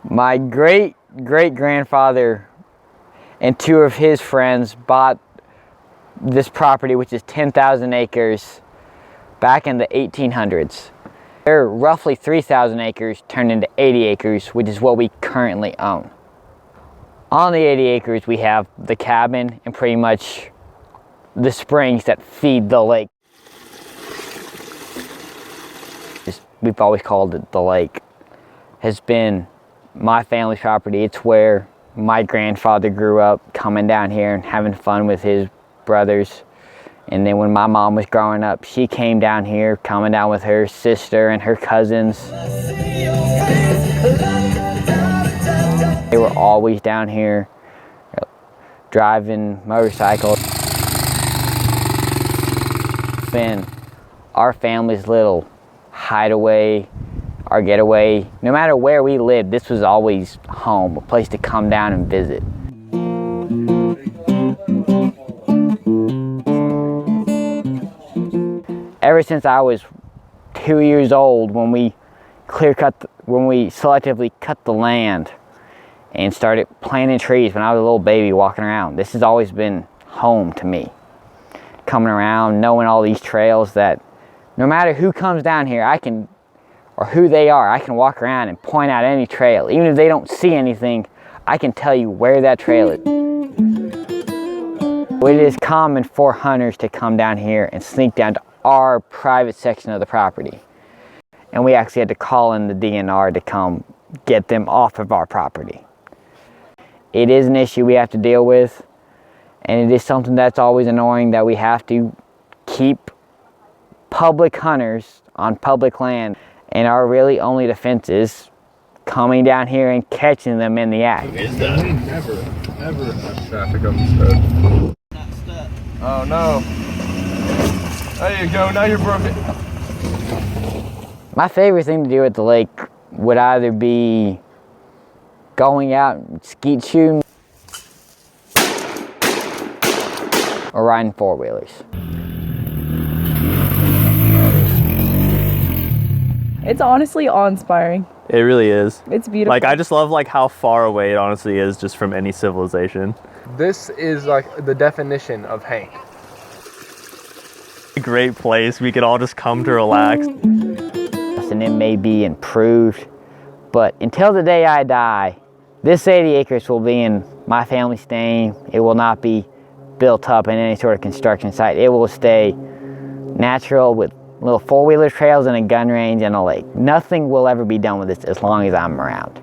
My great-great-grandfather and two of his friends bought this property, which is 10,000 acres, back in the 1800s. They're roughly 3,000 acres turned into 80 acres, which is what we currently own. On the 80 acres, we have the cabin and pretty much the springs that feed the lake. We've always called it the lake. Has been my family's property. It's where my grandfather grew up, coming down here and having fun with his brothers. And then when my mom was growing up, she came down here, coming down with her sister and her cousins. They were always down here, driving motorcycles. Been our family's little hideaway, our getaway. No matter where we lived, this was always home, a place to come down and visit. Ever since I was 2 years old, when we selectively cut the land and started planting trees when I was a little baby walking around, this has always been home to me. Coming around, knowing all these trails that no matter who comes down here, or who they are, I can walk around and point out any trail. Even if they don't see anything, I can tell you where that trail is. It is common for hunters to come down here and sneak down to our private section of the property. And we actually had to call in the DNR to come get them off of our property. It is an issue we have to deal with, and it is something that's always annoying, that we have to keep public hunters on public land, and our really only defense is coming down here and catching them in the act. Is that? We never have traffic on this road. Oh no. There you go, now you're broken. My favorite thing to do at the lake would either be going out and skeet shooting or riding four-wheelers. It's honestly awe-inspiring. It really is. It's beautiful. Like, I just love like how far away it honestly is just from any civilization. This is like the definition of Hank. A great place. We could all just come to relax. And it may be improved, but until the day I die, this 80 acres will be in my family's name. It will not be built up in any sort of construction site. It will stay natural with little four-wheeler trails and a gun range and a lake. Nothing will ever be done with this as long as I'm around.